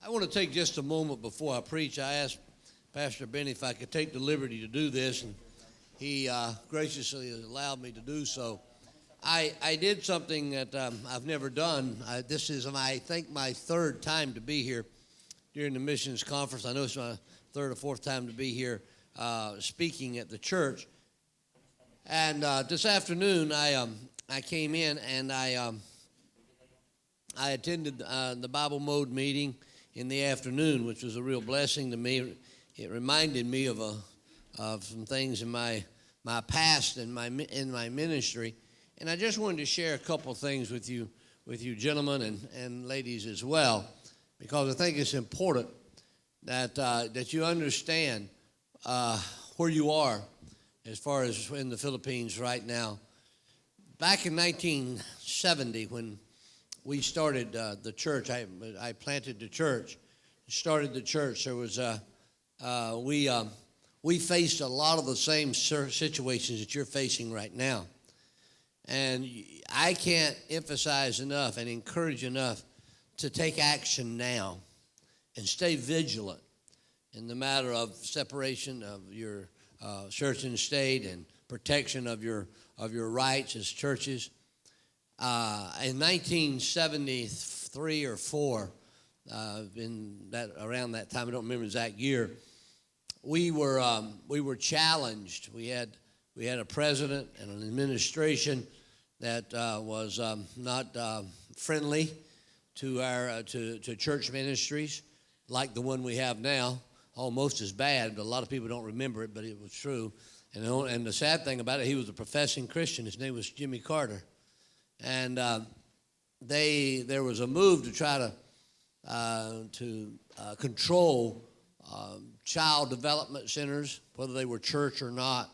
I want to take just a moment before I preach. I asked Pastor Benny if I could take the liberty to do this, and he graciously allowed me to do so. I did something that I've never done. This is, I think, my third time to be here during the missions conference. I know it's my third or fourth time to be here speaking at the church. And this afternoon, I came in and I attended the Bible Mode meeting in the afternoon, which was a real blessing to me. It reminded me of some things in my past and in my ministry, and I just wanted to share a couple things with you gentlemen and ladies as well, because I think it's important that you understand where you are as far as in the Philippines right now. Back in 1970, when we started the church, I planted the church, started the church. There was we faced a lot of the same situations that you're facing right now, and I can't emphasize enough and encourage enough to take action now and stay vigilant in the matter of separation of your church and state and protection of your rights as churches. In 1973 or 4, around that time, I don't remember the exact year, we were challenged. We had a president and an administration that was not friendly to our to church ministries like the one we have now. Almost as bad, but a lot of people don't remember it, but it was true. And the sad thing about it, he was a professing Christian. His name was Jimmy Carter. And there was a move to try to control child development centers, whether they were church or not.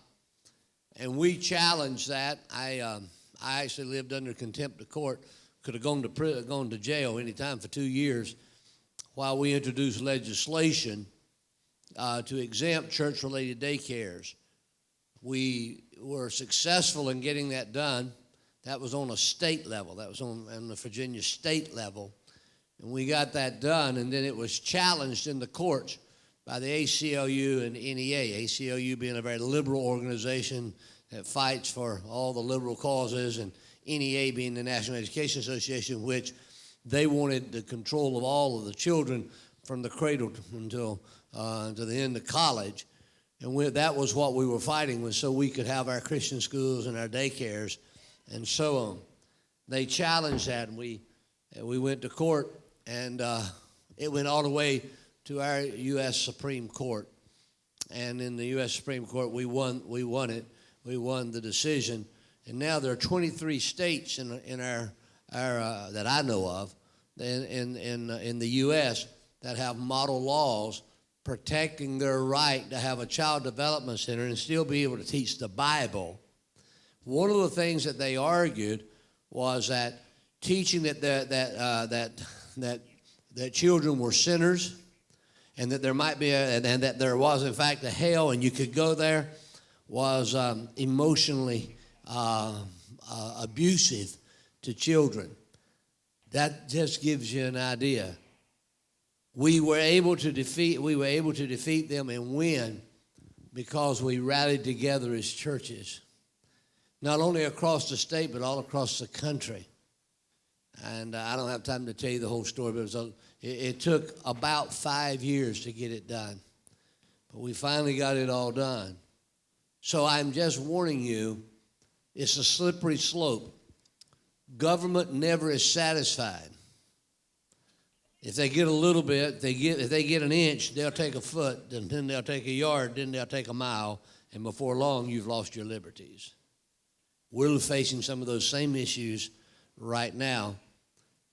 And we challenged that. I actually lived under contempt of court. Could have gone to jail any time for 2 years while we introduced legislation to exempt church-related daycares. We were successful in getting that done. That was on a state level. That was on the Virginia state level. And we got that done, and then it was challenged in the courts by the ACLU and NEA, ACLU being a very liberal organization that fights for all the liberal causes, and NEA being the National Education Association, which they wanted the control of all of the children from the cradle until to the end of college. And that was what we were fighting with, so we could have our Christian schools and our daycares and so on. They challenged that, and we went to court, and it went all the way to our U.S. Supreme Court. And in the U.S. Supreme Court, we won it. We won the decision. And now there are 23 states in our that I know of in the U.S. that have model laws protecting their right to have a child development center and still be able to teach the Bible. One of the things that they argued was that teaching that children were sinners, and that there might be and that there was in fact a hell and you could go there, was emotionally abusive to children. That just gives you an idea. We were able to defeat them and win because we rallied together as churches, not only across the state but all across the country. And I don't have time to tell you the whole story, but it took about 5 years to get it done. But we finally got it all done. So I'm just warning you, it's a slippery slope. Government never is satisfied. If they get a little bit, if they get an inch, they'll take a foot, and then they'll take a yard, then they'll take a mile, and before long, you've lost your liberties. We're facing some of those same issues right now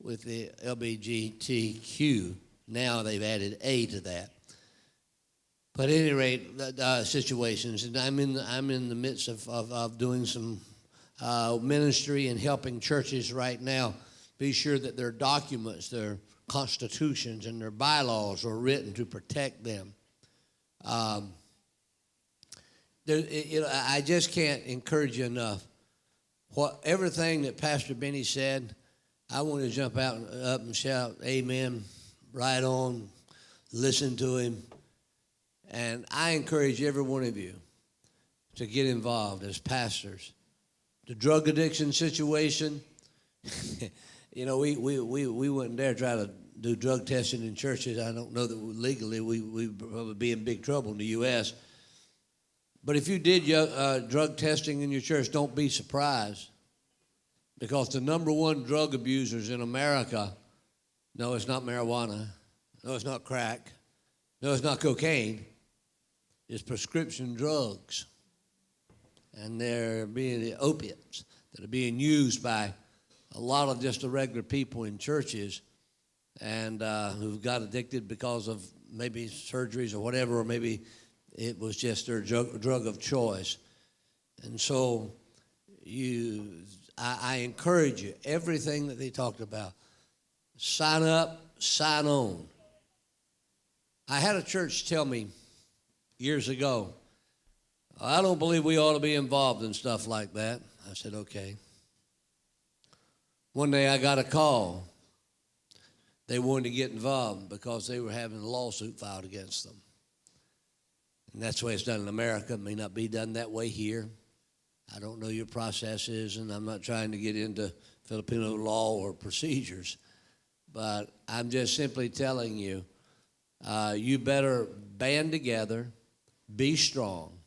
with the LGBTQ. Now they've added A to that. But at any rate, situations, and I'm in the midst of doing some ministry and helping churches right now be sure that their documents, their constitutions, and their bylaws are written to protect them. I just can't encourage you enough. Everything that Pastor Benny said, I want to jump out up and shout amen right on, listen to him. And I encourage every one of you to get involved as pastors. The drug addiction situation, you know, we wouldn't dare try to do drug testing in churches. I don't know that legally we'd probably be in big trouble in the U.S. But if you did drug testing in your church, don't be surprised, because the number one drug abusers in America, no, it's not marijuana, no, it's not crack, no, it's not cocaine, it's prescription drugs. And they're being the opiates that are being used by a lot of just the regular people in churches, and who've got addicted because of maybe surgeries or whatever, or maybe it was just their drug of choice. And so I encourage you, everything that they talked about, sign up, sign on. I had a church tell me years ago, I don't believe we ought to be involved in stuff like that. I said, okay. One day I got a call. They wanted to get involved because they were having a lawsuit filed against them. And that's the way it's done in America. It may not be done that way here. I don't know your processes, and I'm not trying to get into Filipino law or procedures. But I'm just simply telling you, you better band together, be strong.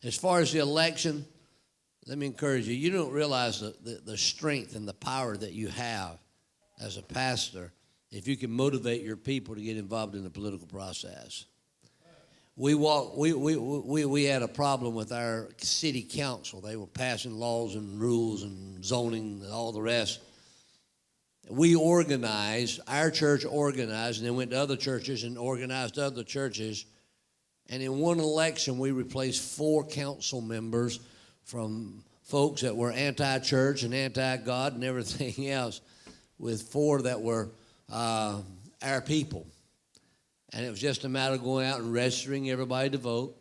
As far as the election, let me encourage you, you don't realize the strength and the power that you have as a pastor if you can motivate your people to get involved in the political process. We had a problem with our city council. They were passing laws and rules and zoning and all the rest. We organized, our church organized, and then went to other churches and organized other churches. And in one election, we replaced 4 council members from folks that were anti-church and anti-God and everything else with 4 that were our people. And it was just a matter of going out and registering everybody to vote,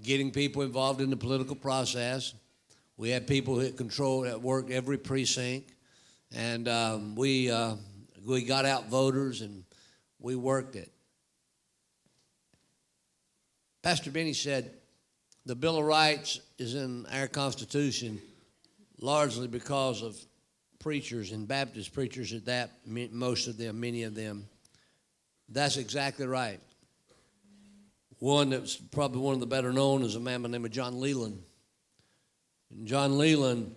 getting people involved in the political process. We had people that worked every precinct. And we got out voters, and we worked it. Pastor Benny said the Bill of Rights is in our Constitution largely because of preachers and Baptist preachers at that, most of them, many of them. That's exactly right. One that's probably one of the better known is a man by the name of John Leland. And John Leland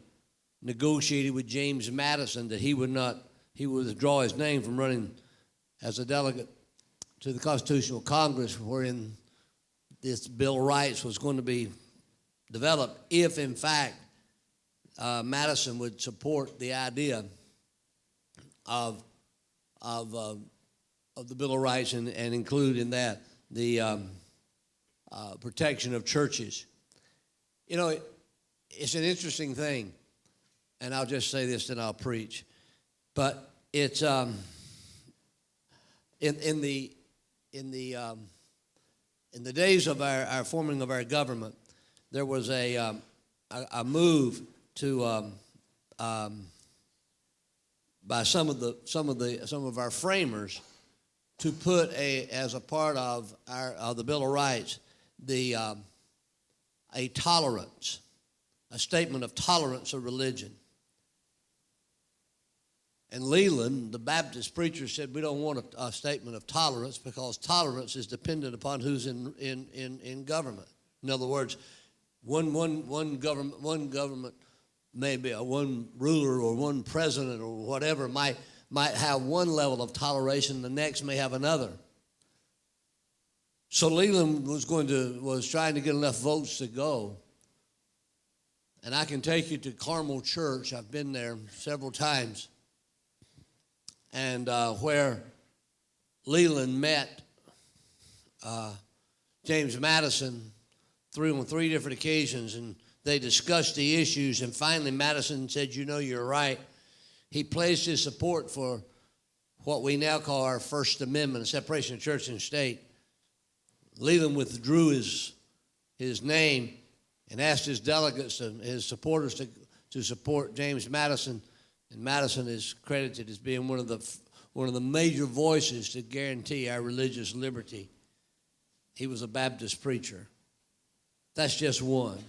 negotiated with James Madison that he would withdraw his name from running as a delegate to the Constitutional Congress, wherein this Bill of Rights was going to be developed if, in fact, Madison would support the idea of the Bill of Rights and include in that the protection of churches. You know, it's an interesting thing, and I'll just say this, then I'll preach. But it's in the days of our forming of our government, there was a move to by some of our framers to put as a part of the Bill of Rights a tolerance, a statement of tolerance of religion. And Leland, the Baptist preacher, said we don't want a statement of tolerance because tolerance is dependent upon who's in government. In other words, one government, maybe one ruler or one president or whatever might have one level of toleration, the next may have another. So Leland was trying to get enough votes to go. And I can take you to Carmel Church. I've been there several times. And where Leland met James Madison on 3 different occasions, and they discussed the issues, and finally Madison said, you know, you're right. He pledged his support for what we now call our First Amendment, a separation of church and state. Leland withdrew his name and asked his delegates and his supporters to support James Madison. And Madison is credited as being one of one of the major voices to guarantee our religious liberty. He was a Baptist preacher. That's just one.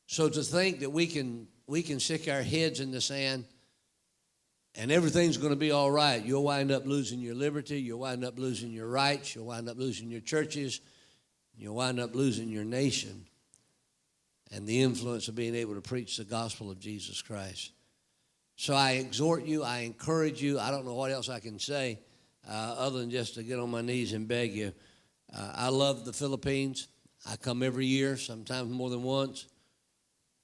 So to think that we can stick our heads in the sand and everything's going to be all right, you'll wind up losing your liberty, you'll wind up losing your rights, you'll wind up losing your churches, you'll wind up losing your nation and the influence of being able to preach the gospel of Jesus Christ. So I exhort you, I encourage you. I don't know what else I can say other than just to get on my knees and beg you. I love the Philippines. I come every year, sometimes more than once.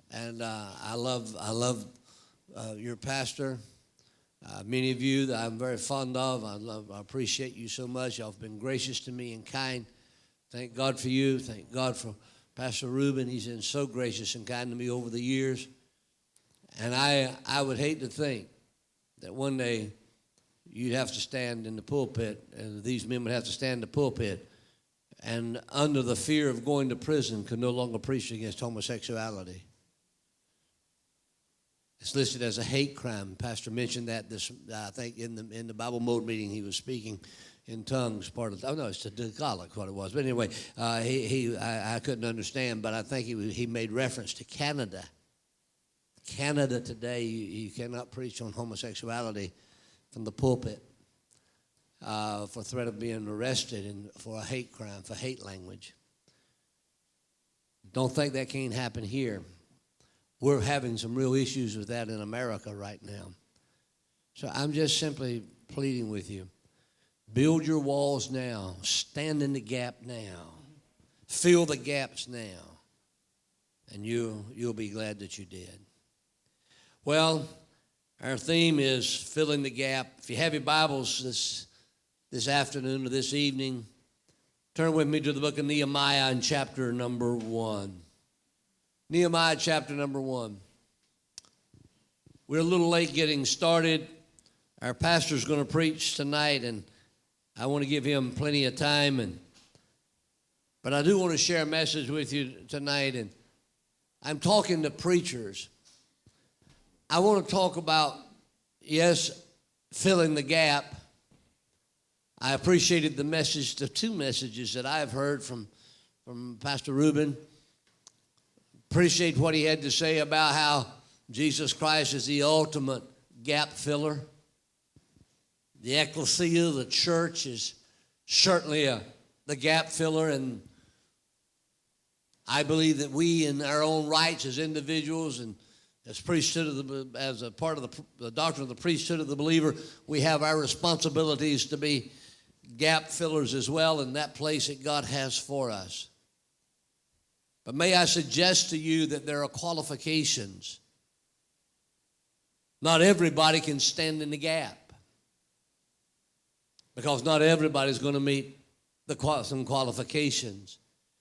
And I love your pastor. Many of you that I'm very fond of. I appreciate you so much. Y'all have been gracious to me and kind. Thank God for you. Thank God for Pastor Reuben. He's been so gracious and kind to me over the years. And I would hate to think that one day you'd have to stand in the pulpit, and these men would have to stand in the pulpit, and under the fear of going to prison could no longer preach against homosexuality. It's listed as a hate crime. Pastor mentioned that this, I think, in the Bible Mode meeting he was speaking in tongues. It's the Tagalog what it was. But anyway, I couldn't understand, but I think he made reference to Canada. Canada today, you cannot preach on homosexuality from the pulpit for threat of being arrested for a hate crime, for hate language. Don't think that can't happen here. We're having some real issues with that in America right now. So I'm just simply pleading with you. Build your walls now. Stand in the gap now. Fill the gaps now. And you'll be glad that you did. Well, our theme is filling the gap. If you have your Bibles this afternoon or this evening, turn with me to the book of Nehemiah in chapter number 1. Nehemiah chapter number 1. We're a little late getting started. Our pastor's going to preach tonight, and I want to give him plenty of time. But I do want to share a message with you tonight, and I'm talking to preachers. I want to talk about, yes, filling the gap. I appreciated the two messages that I've heard from Pastor Reuben. Appreciate what he had to say about how Jesus Christ is the ultimate gap filler. The Ekklesia, the church, is certainly the gap filler, and I believe that we, in our own rights as individuals and as priesthood as a part of the doctrine of the priesthood of the believer, we have our responsibilities to be gap fillers as well in that place that God has for us. But may I suggest to you that there are qualifications. Not everybody can stand in the gap, because not everybody's going to meet some qualifications.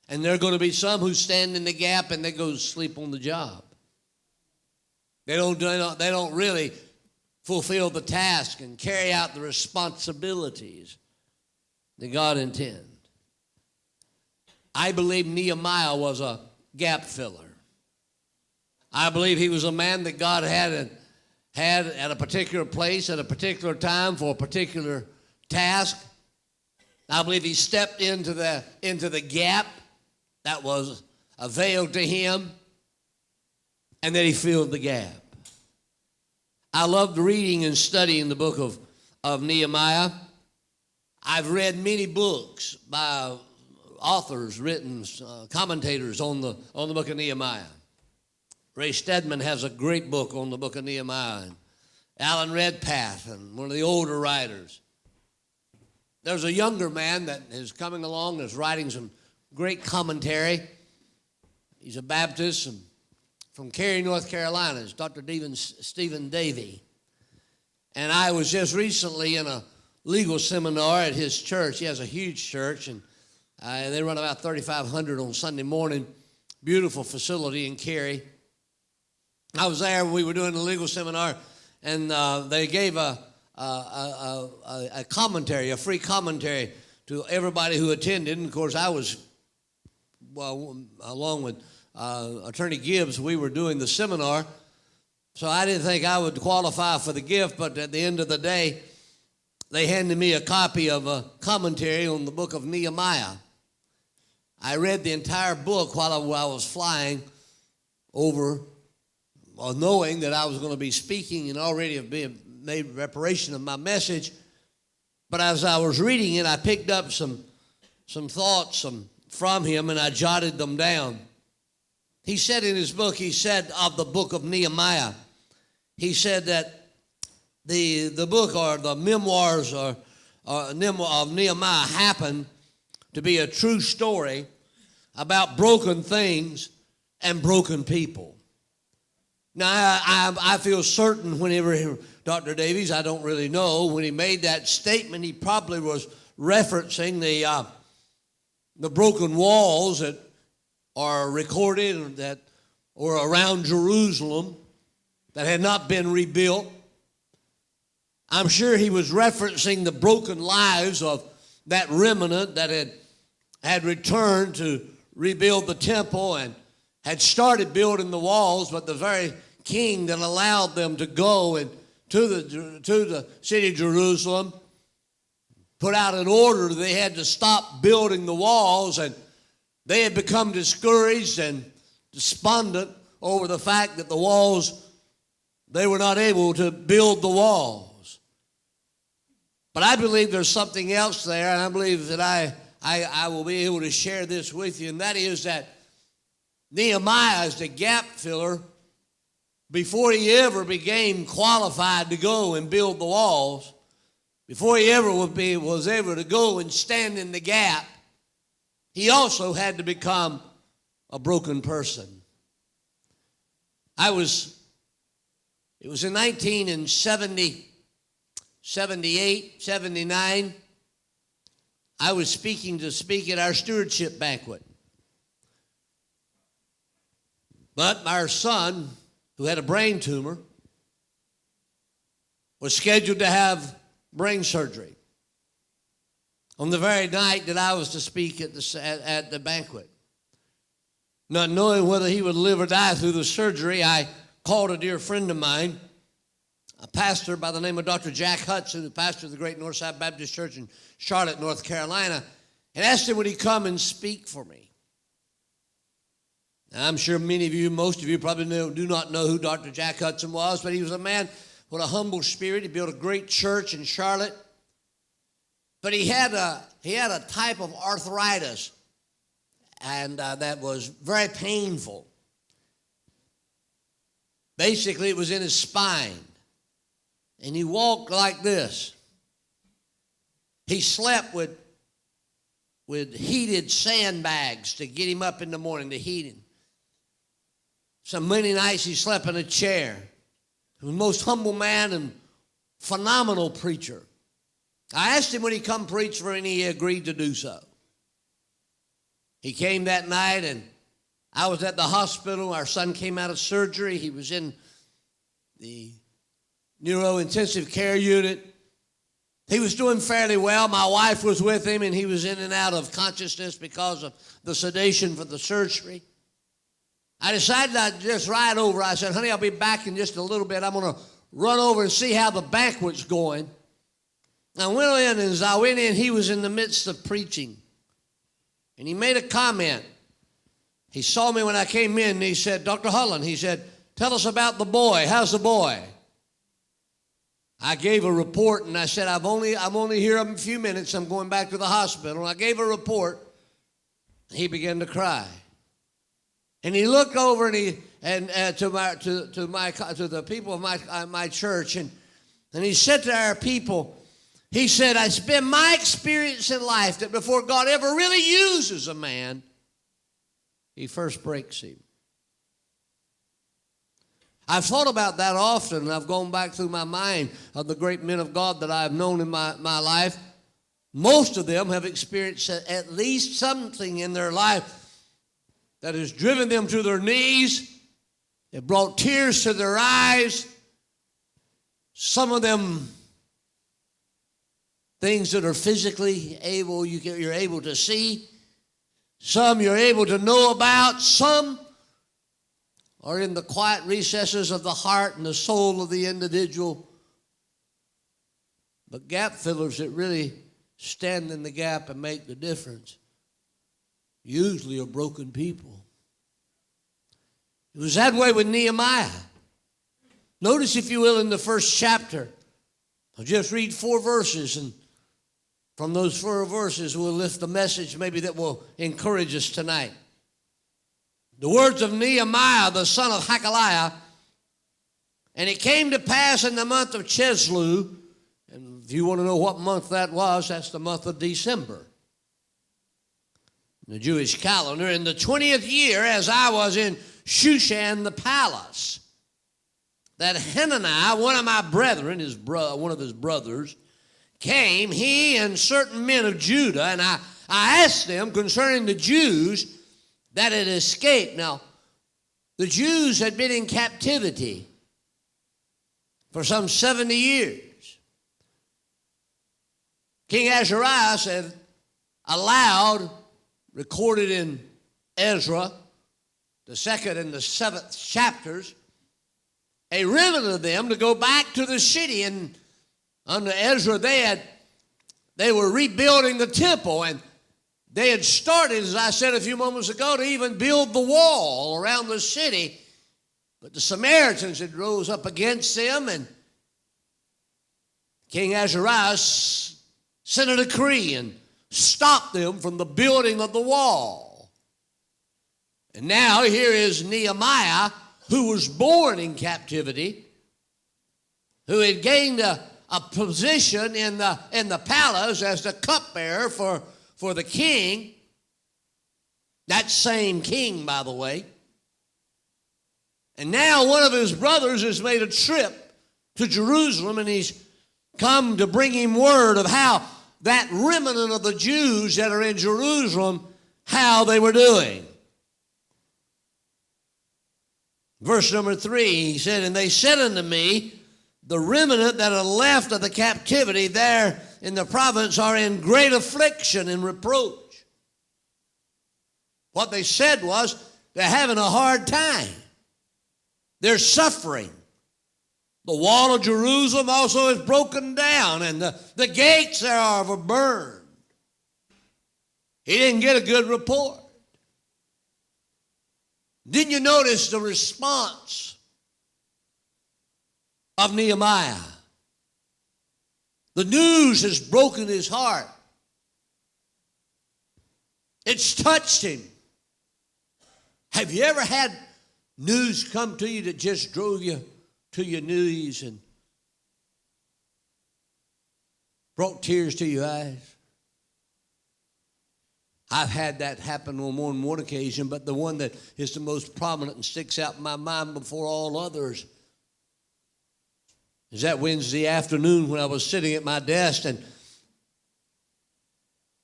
And there are going to be some who stand in the gap and they go to sleep on the job. They don't really fulfill the task and carry out the responsibilities that God intends. I believe Nehemiah was a gap filler. I believe he was a man that God had at a particular place, at a particular time, for a particular task. I believe he stepped into the gap that was availed to him, and that he filled the gap. I loved reading and studying the book of Nehemiah. I've read many books by authors, written commentators on the book of Nehemiah. Ray Stedman has a great book on the book of Nehemiah. And Alan Redpath, and one of the older writers. There's a younger man that is coming along that's writing some great commentary. He's a Baptist and from Cary, North Carolina. It's Dr. Stephen Davey. And I was just recently in a legal seminar at his church. He has a huge church, and they run about 3,500 on Sunday morning. Beautiful facility in Cary. I was there. We were doing a legal seminar, and they gave a commentary, a free commentary to everybody who attended. And of course, I was, along with Attorney Gibbs, we were doing the seminar. So I didn't think I would qualify for the gift, but at the end of the day, they handed me a copy of a commentary on the book of Nehemiah. I read the entire book while I was flying over, knowing that I was going to be speaking and already have been made preparation of my message. But as I was reading it, I picked up some thoughts from him, and I jotted them down. He said in his book, he said of the book of Nehemiah, he said that the book or the memoirs of Nehemiah happened to be a true story about broken things and broken people. Now, I feel certain whenever Dr. Davies, I don't really know, when he made that statement, he probably was referencing the broken walls that are recorded that were around Jerusalem that had not been rebuilt. I'm sure he was referencing the broken lives of that remnant that had returned to rebuild the temple and had started building the walls, but the very king that allowed them to go and to the city of Jerusalem put out an order they had to stop building the walls, and they had become discouraged and despondent over the fact that the walls, they were not able to build the walls. But I believe there's something else there, and I believe that I will be able to share this with you, and that is that Nehemiah is the gap filler before he ever became qualified to go and build the walls. Before he ever was able to go and stand in the gap, he also had to become a broken person. It was in 1978, 79, I was speak at our stewardship banquet. But our son, who had a brain tumor, was scheduled to have brain surgery on the very night that I was to speak at the banquet. Not knowing whether he would live or die through the surgery, I called a dear friend of mine, a pastor by the name of Dr. Jack Hudson, who pastored the Great Northside Baptist Church in Charlotte, North Carolina, and asked him would he come and speak for me. Now, I'm sure many of you, most of you probably do not know who Dr. Jack Hudson was, but he was a man with a humble spirit. He built a great church in Charlotte. But he had a type of arthritis, and that was very painful. Basically, it was in his spine. And he walked like this. He slept with heated sandbags to get him up in the morning to heat him. So many nights he slept in a chair. He was the most humble man and phenomenal preacher. I asked him would he come preach for me, and he agreed to do so. He came that night, and I was at the hospital. Our son came out of surgery. He was in the neurointensive care unit. He was doing fairly well. My wife was with him, and he was in and out of consciousness because of the sedation for the surgery. I decided I'd just ride over. I said, honey, I'll be back in just a little bit. I'm going to run over and see how the banquet's going. I went in, and as I went in, he was in the midst of preaching. And he made a comment. He saw me when I came in, and he said, Dr. Holland, he said, tell us about the boy. How's the boy? I gave a report, and I said, I'm only here a few minutes. I'm going back to the hospital. And I gave a report. He began to cry. And he looked over to the people of my church, and he said to our people, he said, it's been my experience in life that before God ever really uses a man, he first breaks him. I've thought about that often, and I've gone back through my mind of the great men of God that I've known in my life. Most of them have experienced at least something in their life that has driven them to their knees. It brought tears to their eyes. Some of them, things that are physically you're able to see. Some you're able to know about. Some are in the quiet recesses of the heart and the soul of the individual. But gap fillers that really stand in the gap and make the difference usually are broken people. It was that way with Nehemiah. Notice, if you will, in the first chapter. I'll just read 4 verses, and from those 4 verses we'll lift a message maybe that will encourage us tonight. The words of Nehemiah, the son of Ekklesia. And it came to pass in the month of Chisleu, and if you want to know what month that was, that's the month of December, the Jewish calendar, in the 20th year, as I was in Shushan the palace, that Hananiah, one of my brethren, one of his brothers, came, he and certain men of Judah, and I asked them concerning the Jews that had escaped. Now, the Jews had been in captivity for some 70 years. King Ahasuerus had allowed, recorded in Ezra, the 2nd and the 7th chapters, a remnant of them to go back to the city. And under Ezra, they were rebuilding the temple, and they had started, as I said a few moments ago, to even build the wall around the city. But the Samaritans had rose up against them, and King Ahasuerus sent a decree and stopped them from the building of the wall. And now here is Nehemiah, who was born in captivity, who had gained a position in the palace as the cupbearer for the king. That same king, by the way. And now one of his brothers has made a trip to Jerusalem, and he's come to bring him word of how that remnant of the Jews that are in Jerusalem, how they were doing. Verse number 3, he said, and they said unto me, the remnant that are left of the captivity there in the province are in great affliction and reproach. What they said was, they're having a hard time. They're suffering. The wall of Jerusalem also is broken down, and the gates thereof are burned. He didn't get a good report. Didn't you notice the response of Nehemiah? The news has broken his heart. It's touched him. Have you ever had news come to you that just drove you to your knees and brought tears to your eyes? I've had that happen on more than one occasion, but the one that is the most prominent and sticks out in my mind before all others is that Wednesday afternoon when I was sitting at my desk and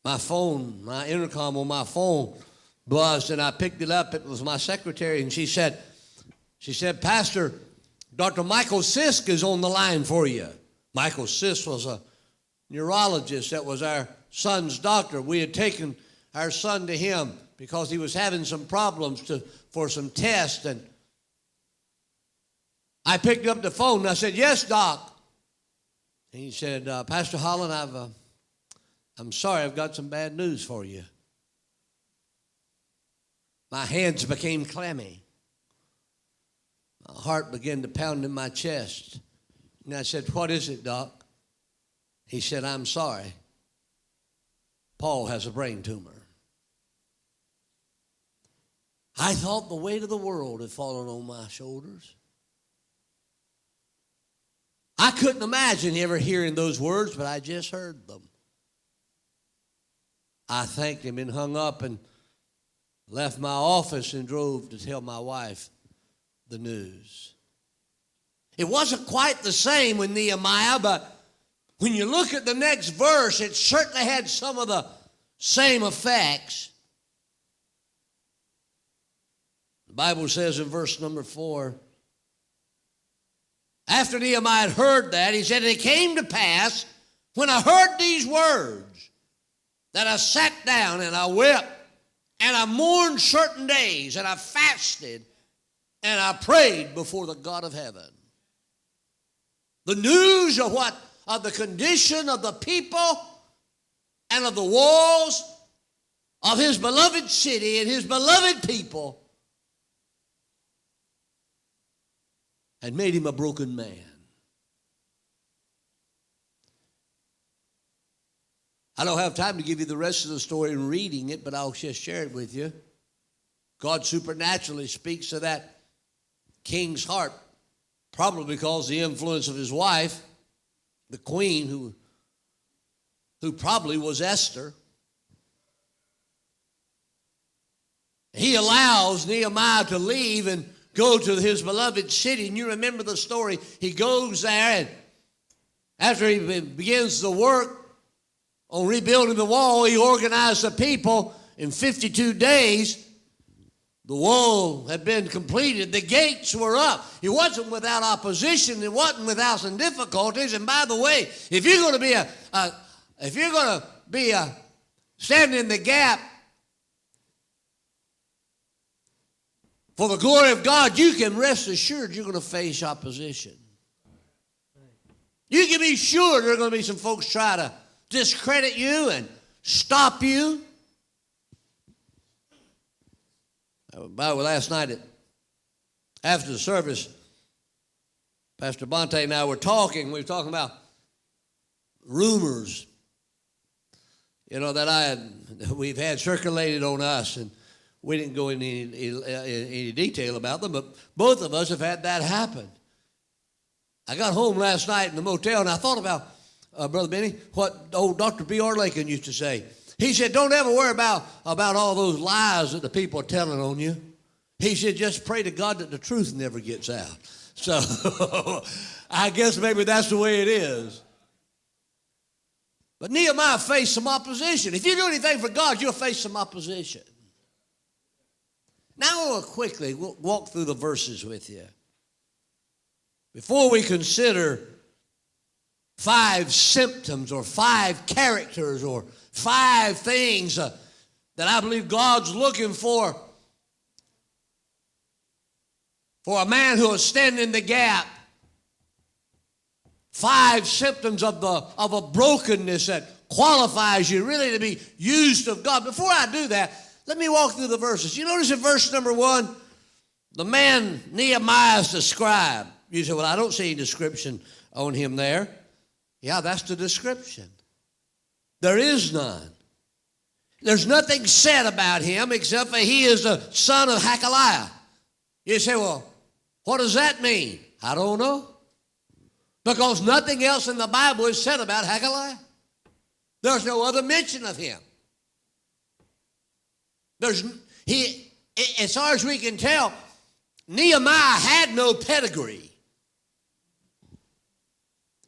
my phone, my intercom on my phone buzzed, and I picked it up. It was my secretary, and she said, Pastor, Dr. Michael Sisk is on the line for you. Michael Sisk was a neurologist that was our son's doctor. We had taken our son to him because he was having some problems for some tests. And I picked up the phone and I said, yes, Doc. And he said, Pastor Holland, I'm sorry, I've got some bad news for you. My hands became clammy. My heart began to pound in my chest. And I said, what is it, Doc? He said, I'm sorry. Paul has a brain tumor. I thought the weight of the world had fallen on my shoulders. I couldn't imagine ever hearing those words, but I just heard them. I thanked him and hung up and left my office and drove to tell my wife the news. It wasn't quite the same with Nehemiah, but when you look at the next verse, it certainly had some of the same effects. The Bible says in verse number 4, after Nehemiah had heard that, he said, and it came to pass, when I heard these words, that I sat down and I wept, and I mourned certain days, and I fasted, and I prayed before the God of heaven. The news of what of the condition of the people and of the walls of his beloved city and his beloved people, and made him a broken man. I don't have time to give you the rest of the story in reading it, but I'll just share it with you. God supernaturally speaks to that king's heart, probably because the influence of his wife, the queen, who probably was Esther. He allows Nehemiah to leave and go to his beloved city. And you remember the story. He goes there, and after he begins the work on rebuilding the wall, he organized the people. In 52 days, the wall had been completed. The gates were up. It wasn't without opposition. It wasn't without some difficulties. And by the way, if you're going to be stand in the gap for the glory of God, you can rest assured you're going to face opposition. You can be sure there are going to be some folks try to discredit you and stop you. By the way, last night after the service, Pastor Bonte and I were talking. We were talking about rumors, that we've had circulated on us, and we didn't go into any detail about them, but both of us have had that happen. I got home last night in the motel, and I thought about, Brother Benny, what old Dr. B.R. Lakin used to say. He said, don't ever worry about all those lies that the people are telling on you. He said, just pray to God that the truth never gets out. So I guess maybe that's the way it is. But Nehemiah faced some opposition. If you do anything for God, you'll face some opposition. Now I want to quickly walk through the verses with you. Before we consider 5 symptoms or 5 characters or 5 things that I believe God's looking for a man who will stand in the gap. 5 symptoms of a brokenness that qualifies you really to be used of God. Before I do that, let me walk through the verses. You notice in verse number 1, the man Nehemiah is described. You say, well, I don't see any description on him there. Yeah, that's the description. There is none. There's nothing said about him except that he is the son of Ekklesia. You say, well, what does that mean? I don't know. Because nothing else in the Bible is said about Ekklesia. There's no other mention of him. As far as we can tell, Nehemiah had no pedigree.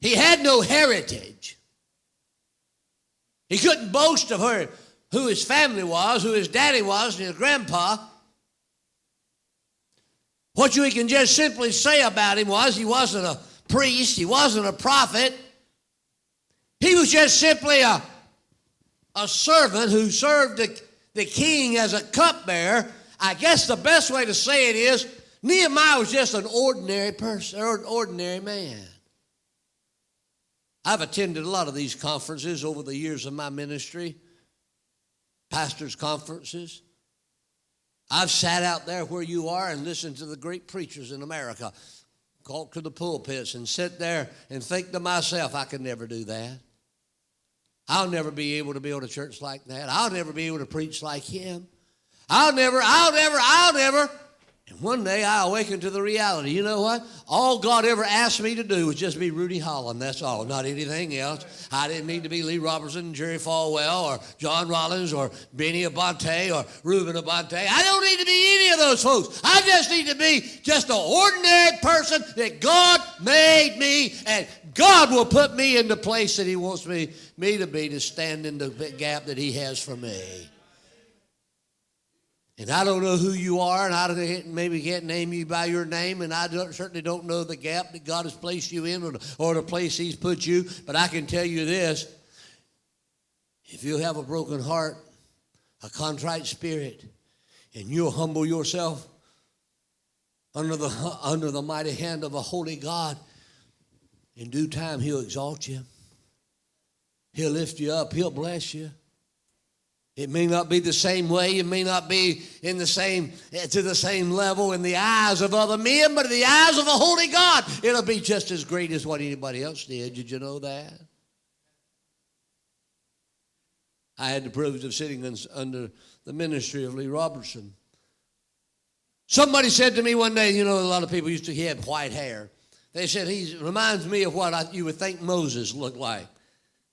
He had no heritage. He couldn't boast of who his family was, who his daddy was, and his grandpa. What you can just simply say about him was he wasn't a priest, he wasn't a prophet. He was just simply a servant who served the king as a cupbearer. I guess the best way to say it is Nehemiah was just an ordinary person, or an ordinary man. I've attended a lot of these conferences over the years of my ministry, pastors' conferences. I've sat out there where you are and listened to the great preachers in America, walk to the pulpits and sit there and think to myself, I could never do that. I'll never be able to build a church like that. I'll never be able to preach like him. I'll never. And one day I awakened to the reality. You know what? All God ever asked me to do was just be Rudy Holland. That's all, not anything else. I didn't need to be Lee Robertson, Jerry Falwell, or John Rollins, or Benny Abante, or Reuben Abante. I don't need to be any of those folks. I just need to be just an ordinary person that God made me, and God will put me in the place that he wants me to be, to stand in the gap that he has for me. And I don't know who you are, and I maybe can't name you by your name, and I certainly don't know the gap that God has placed you in or the place he's put you, but I can tell you this. If you have a broken heart, a contrite spirit, and you'll humble yourself under the mighty hand of a holy God, In due time, he'll exalt you. He'll lift you up. He'll bless you. It may not be the same way. It may not be to the same level in the eyes of other men, but in the eyes of a holy God, it'll be just as great as what anybody else did. Did you know that? I had the privilege of sitting under the ministry of Lee Robertson. Somebody said to me one day, a lot of people he had white hair. They said, he reminds me of what you would think Moses looked like.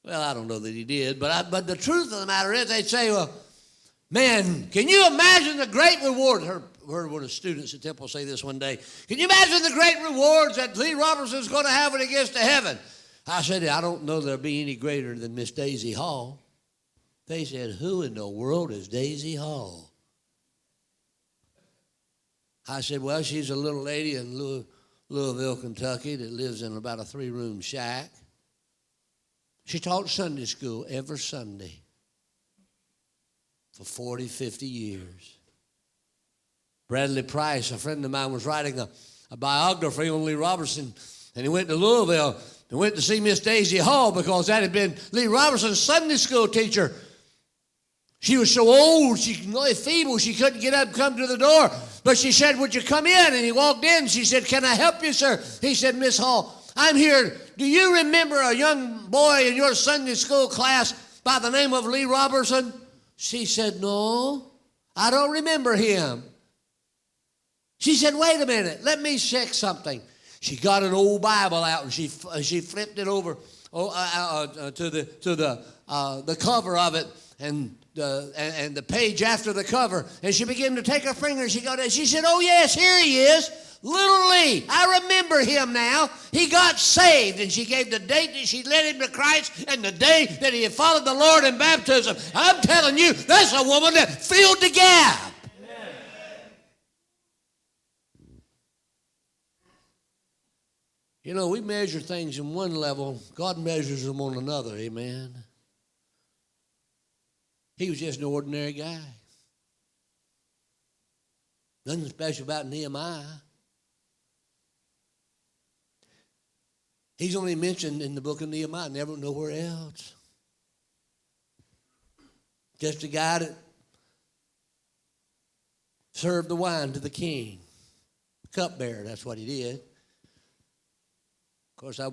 Well, I don't know that he did, but the truth of the matter is, they'd say, well, man, can you imagine the great reward? Heard one of the students at Temple say this one day. Can you imagine the great rewards that Lee Robertson's going to have when he gets to heaven? I said, I don't know there'll be any greater than Miss Daisy Hall. They said, who in the world is Daisy Hall? I said, well, she's a little lady in Louisville, Kentucky that lives in about a 3-room shack. She taught Sunday school every Sunday for 40, 50 years. Bradley Price, a friend of mine, was writing a biography on Lee Robertson, and he went to Louisville and went to see Miss Daisy Hall because that had been Lee Robertson's Sunday school teacher. She was so old, feeble, she couldn't get up and come to the door. But she said, would you come in? And he walked in. She said, can I help you, sir? He said, Miss Hall, I'm here. Do you remember a young boy in your Sunday school class by the name of Lee Robertson? She said, no, I don't remember him. She said, wait a minute, let me check something. She got an old Bible out and she flipped it over to the cover of it and the page after the cover, and she began to take her finger. She said, oh yes, here he is. Little Lee, I remember him now. He got saved, and she gave the date that she led him to Christ and the day that he had followed the Lord in baptism. I'm telling you, that's a woman that filled the gap. We measure things in one level. God measures them on another, amen. He was just an ordinary guy. Nothing special about Nehemiah. He's only mentioned in the book of Nehemiah, never nowhere else. Just a guy that served the wine to the king. Cupbearer, that's what he did. Of course, I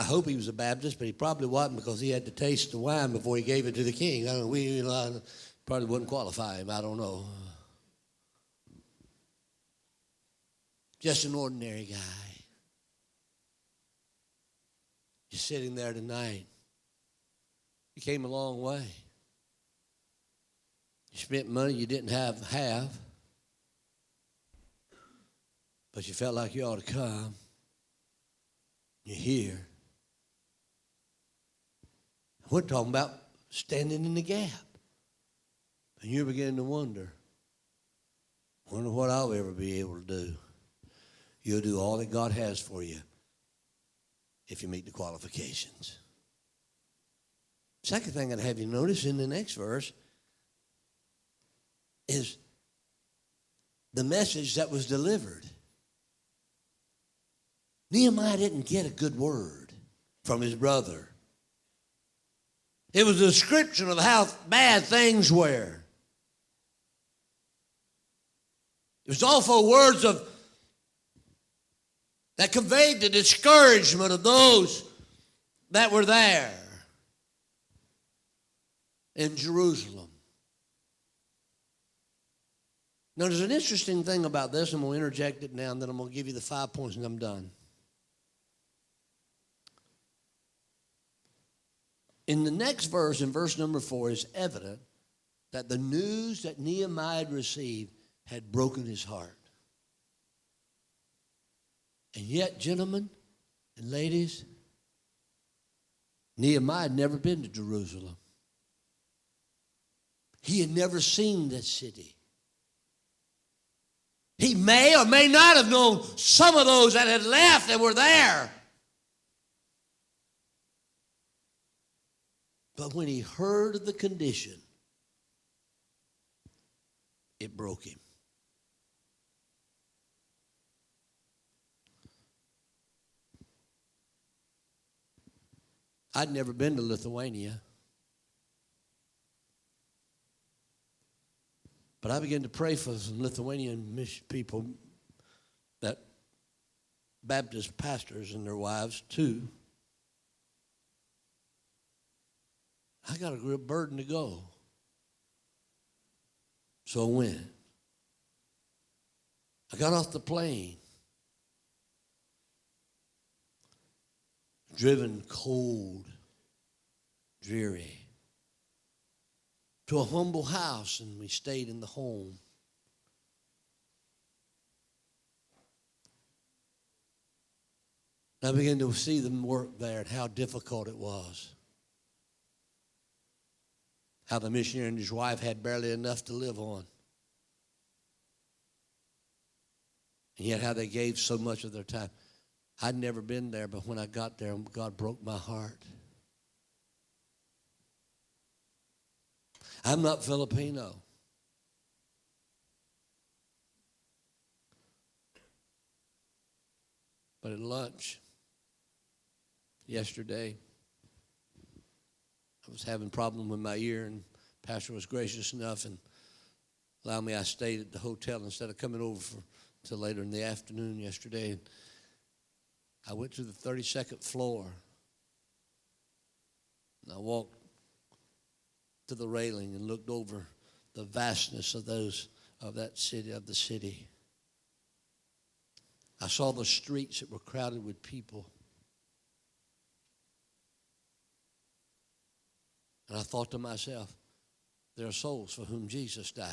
hope he was a Baptist, but he probably wasn't because he had to taste the wine before he gave it to the king. I probably wouldn't qualify him. I don't know. Just an ordinary guy. Just sitting there tonight. You came a long way. You spent money you didn't have, but you felt like you ought to come. You're here. We're talking about standing in the gap. And you're beginning to wonder what I'll ever be able to do. You'll do all that God has for you if you meet the qualifications. Second thing I'd have you notice in the next verse is the message that was delivered. Nehemiah didn't get a good word from his brother. It was a description of how bad things were. It was awful words that conveyed the discouragement of those that were there in Jerusalem. Now, there's an interesting thing about this. I'm going to interject it now, and then I'm going to give you the 5 points, and I'm done. In the next verse, in verse number 4, it's evident that the news that Nehemiah had received had broken his heart. And yet, gentlemen and ladies, Nehemiah had never been to Jerusalem. He had never seen that city. He may or may not have known some of those that had left that were there. But when he heard of the condition, it broke him. I'd never been to Lithuania. But I began to pray for some Lithuanian mission people, that Baptist pastors and their wives too. I got a real burden to go. So I went. I got off the plane. Driven cold, dreary, to a humble house, and we stayed in the home. I began to see them work there and how difficult it was. How the missionary and his wife had barely enough to live on. And yet how they gave so much of their time. I'd never been there, but when I got there, God broke my heart. I'm not Filipino. But at lunch yesterday, I was having a problem with my ear, and the pastor was gracious enough and allowed me. I stayed at the hotel instead of coming over till later in the afternoon yesterday. I went to the 32nd floor, and I walked to the railing and looked over the vastness of the city. I saw the streets that were crowded with people. And I thought to myself, there are souls for whom Jesus died.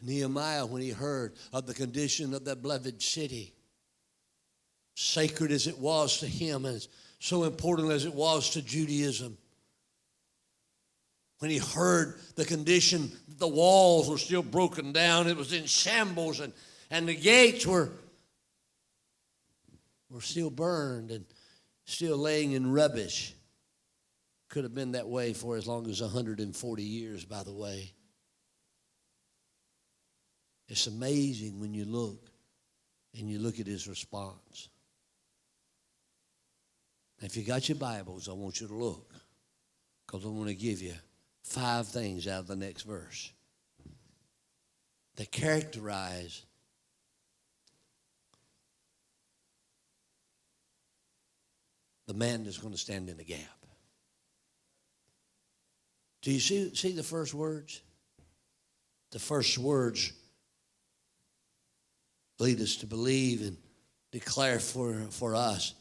Nehemiah, when he heard of the condition of that beloved city, sacred as it was to him and so important as it was to Judaism, when he heard the condition, the walls were still broken down, it was in shambles, and the gates were still burned and still laying in rubbish. Could have been that way for as long as 140 years, by the way. It's amazing when you look at his response. If you got your Bibles, I want you to look, because I want to give you 5 things out of the next verse that characterize the man that's going to stand in the gap. Do you see the first words? The first words lead us to believe and declare for us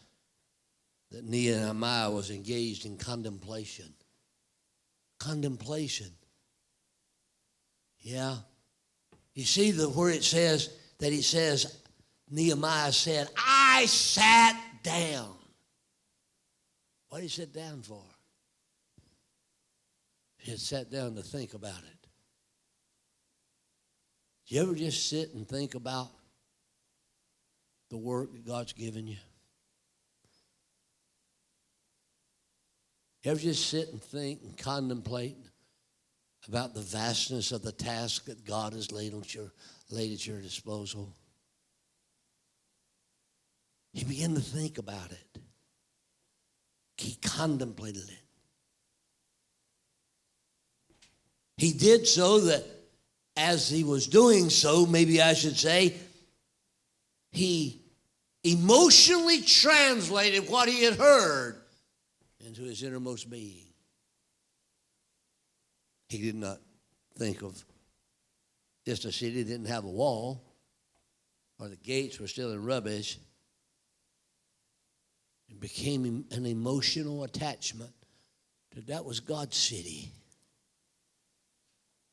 that Nehemiah was engaged in contemplation. Contemplation. Yeah. You see where it says that he says, Nehemiah said, I sat down. What did he sit down for? He had sat down to think about it. You ever just sit and think about the work that God's given you? You ever just sit and think and contemplate about the vastness of the task that God has laid at your disposal? He began to think about it. He contemplated it. He did so that as he was doing so, maybe I should say, he emotionally translated what he had heard into his innermost being. He did not think of just a city that didn't have a wall, or the gates were still in rubbish. It became an emotional attachment that was God's city.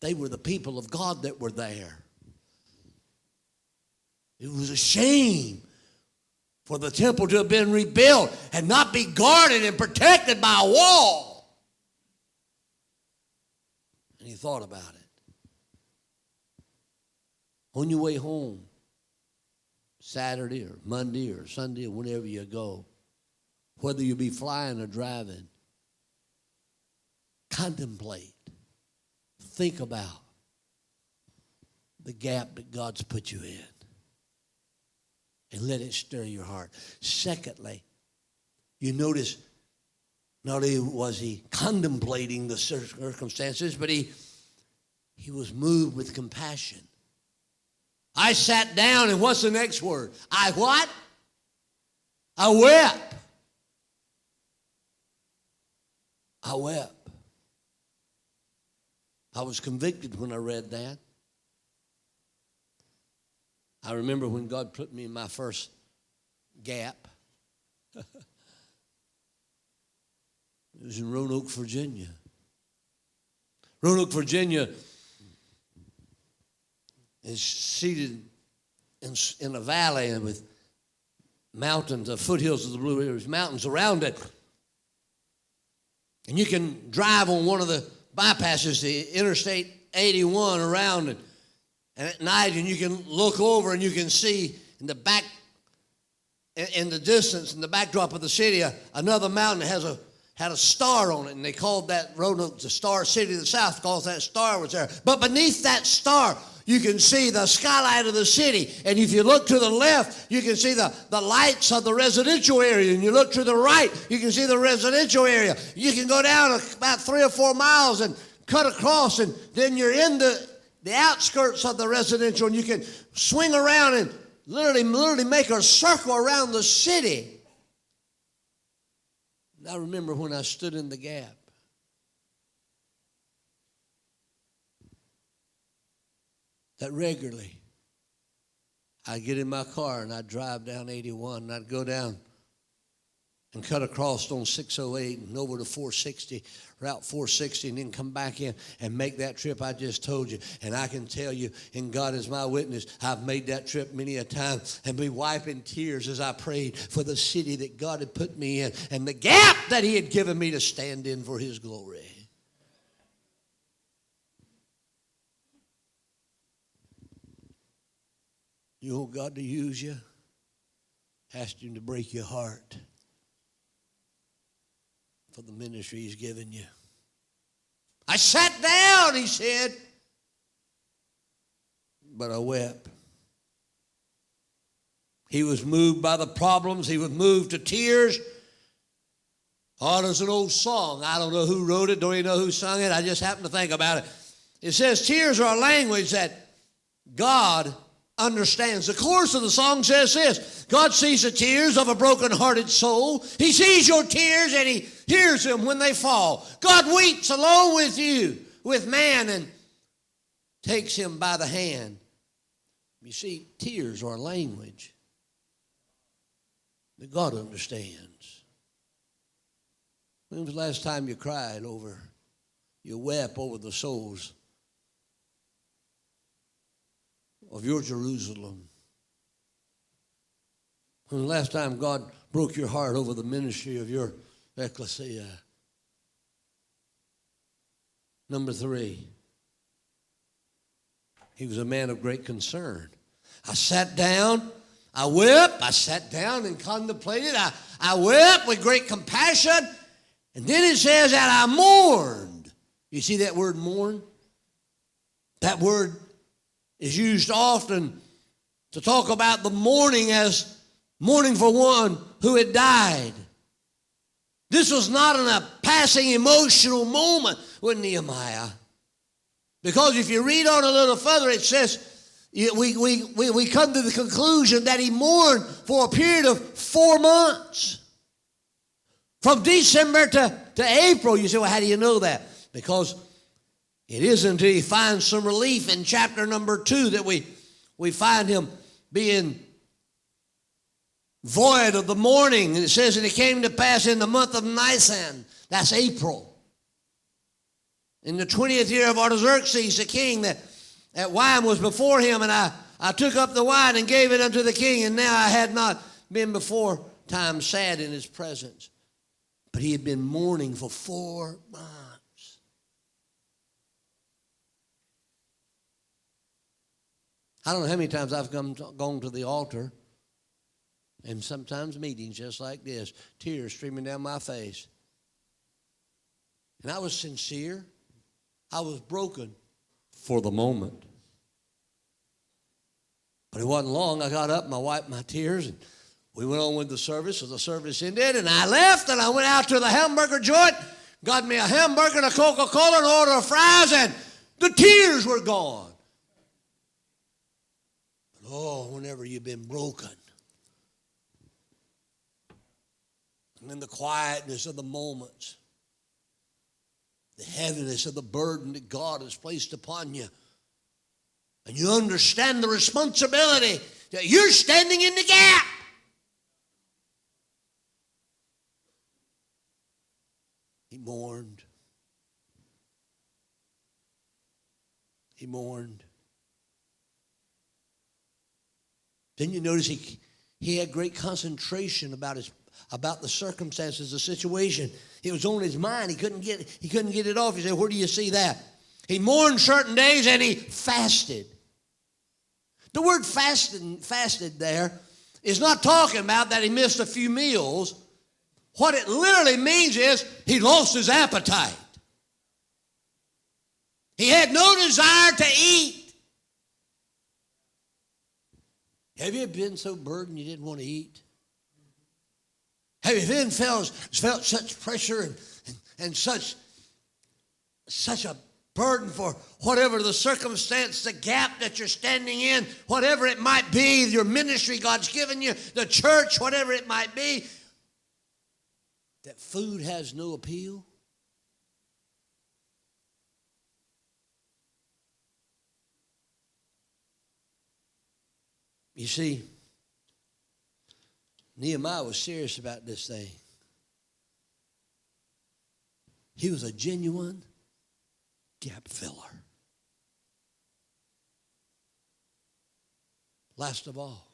They were the people of God that were there. It was a shame for the temple to have been rebuilt and not be guarded and protected by a wall. And he thought about it. On your way home, Saturday or Monday or Sunday or whenever you go, whether you be flying or driving, contemplate, think about the gap that God's put you in. and let it stir your heart. Secondly, you notice not only was he contemplating the circumstances, but he was moved with compassion. I sat down, and what's the next word? I what? I wept. I wept. I was convicted when I read that. I remember when God put me in my first gap. It was in Roanoke, Virginia. Roanoke, Virginia is seated in a valley with mountains, the foothills of the Blue Ridge Mountains around it. And you can drive on one of the bypasses, the Interstate 81 around it. And at night, and you can look over and you can see in the back, in the distance, in the backdrop of the city, another mountain that had a star on it. And they called that Roanoke the Star City of the South because that star was there. But beneath that star, you can see the skyline of the city. And if you look to the left, you can see the lights of the residential area. And you look to the right, you can see the residential area. You can go down about 3 or 4 miles and cut across, and then you're in the outskirts of the residential, and you can swing around and literally make a circle around the city. And I remember when I stood in the gap. That regularly, I'd get in my car and I'd drive down 81 and I'd go down and cut across on 608 and over to 460, Route 460, and then come back in and make that trip I just told you. And I can tell you, and God is my witness, I've made that trip many a time and be wiping tears as I prayed for the city that God had put me in and the gap that he had given me to stand in for his glory. You want God to use you? Ask him to break your heart for the ministry he's given you. I sat down, he said, but I wept. He was moved by the problems. He was moved to tears. Oh, there's an old song. I don't know who wrote it. Don't even know who sung it. I just happened to think about it. It says, tears are a language that God understands. The chorus of the song says this: God sees the tears of a broken-hearted soul. He sees your tears and he hears them when they fall. God weeps along with you, with man, and takes him by the hand. You see, tears are a language that God understands. When was the last time you cried over, you wept over the souls of your Jerusalem? When the last time God broke your heart over the ministry of your Ekklesia? Number 3, he was a man of great concern. I sat down, I wept, I sat down and contemplated, I wept with great compassion, and then it says that I mourned. You see that word mourn? That word is used often to talk about the mourning as mourning for one who had died. This was not a passing emotional moment with Nehemiah. Because if you read on a little further, it says, we come to the conclusion that he mourned for a period of 4 months. From December to April. You say, well, how do you know that? Because it isn't until he finds some relief in chapter number 2 that we find him being void of the mourning. And it says, and it came to pass in the month of Nisan, that's April, in the 20th year of Artaxerxes the king, that wine was before him, and I took up the wine and gave it unto the king, and now I had not been before time sad in his presence. But he had been mourning for 4 months. I don't know how many times I've gone to the altar, and sometimes meetings just like this, tears streaming down my face. And I was sincere. I was broken for the moment. But it wasn't long. I got up and I wiped my tears, and we went on with the service. So the service ended, and I left, and I went out to the hamburger joint, got me a hamburger and a Coca-Cola and an order of fries, and the tears were gone. But oh, whenever you've been broken, and in the quietness of the moments, the heaviness of the burden that God has placed upon you, and you understand the responsibility that you're standing in the gap. He mourned. He mourned. Then you notice he had great concentration about the circumstances, the situation. It was on his mind. He couldn't get it off. He said, where do you see that? He mourned certain days and he fasted. The word fasted there is not talking about that he missed a few meals. What it literally means is he lost his appetite. He had no desire to eat. Have you ever been so burdened you didn't want to eat? Have you ever felt such pressure and such a burden for whatever the circumstance, the gap that you're standing in, whatever it might be, your ministry God's given you, the church, whatever it might be, that food has no appeal? You see, Nehemiah was serious about this thing. He was a genuine gap filler. Last of all,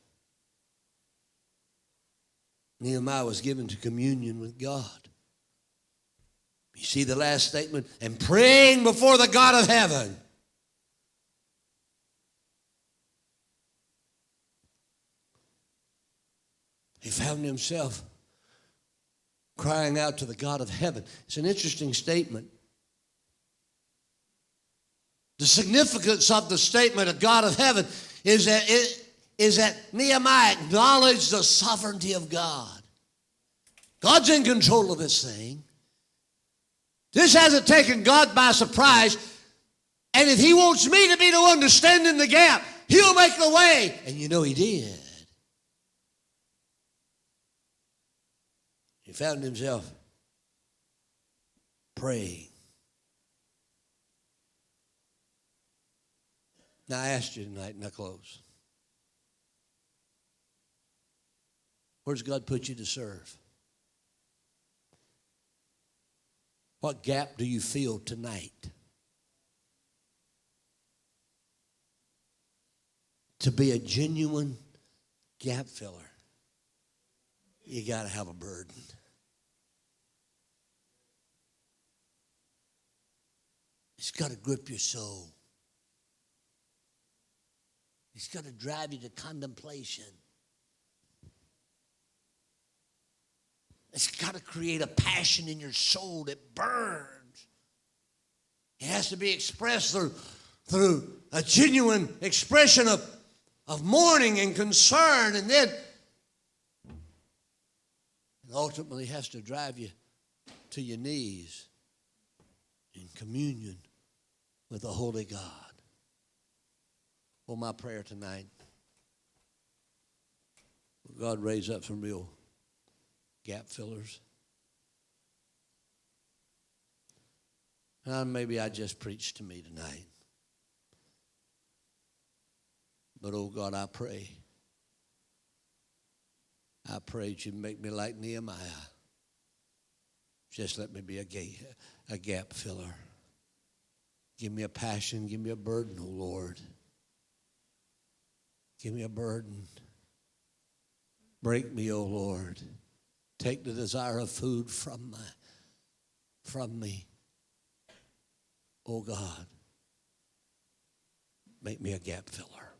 Nehemiah was given to communion with God. You see the last statement, and praying before the God of heaven. He found himself crying out to the God of heaven. It's an interesting statement. The significance of the statement of God of heaven is that Nehemiah acknowledged the sovereignty of God. God's in control of this thing. This hasn't taken God by surprise. And if he wants me to be the one to stand in the gap, he'll make the way. And you know he did. He found himself praying. Now I asked you tonight, and I close. Where's God put you to serve? What gap do you feel tonight? To be a genuine gap filler, you got to have a burden. It's got to grip your soul. It's got to drive you to contemplation. It's got to create a passion in your soul that burns. It has to be expressed through a genuine expression of mourning and concern, and then it ultimately has to drive you to your knees in communion with the Holy God. Well, my prayer tonight, will God raise up some real gap fillers? Maybe I just preached to me tonight. But, oh God, I pray that you make me like Nehemiah. Just let me be a gap filler. Give me a passion, give me a burden, oh Lord. Give me a burden. Break me, oh Lord. Take the desire of food from me. Oh God, make me a gap filler.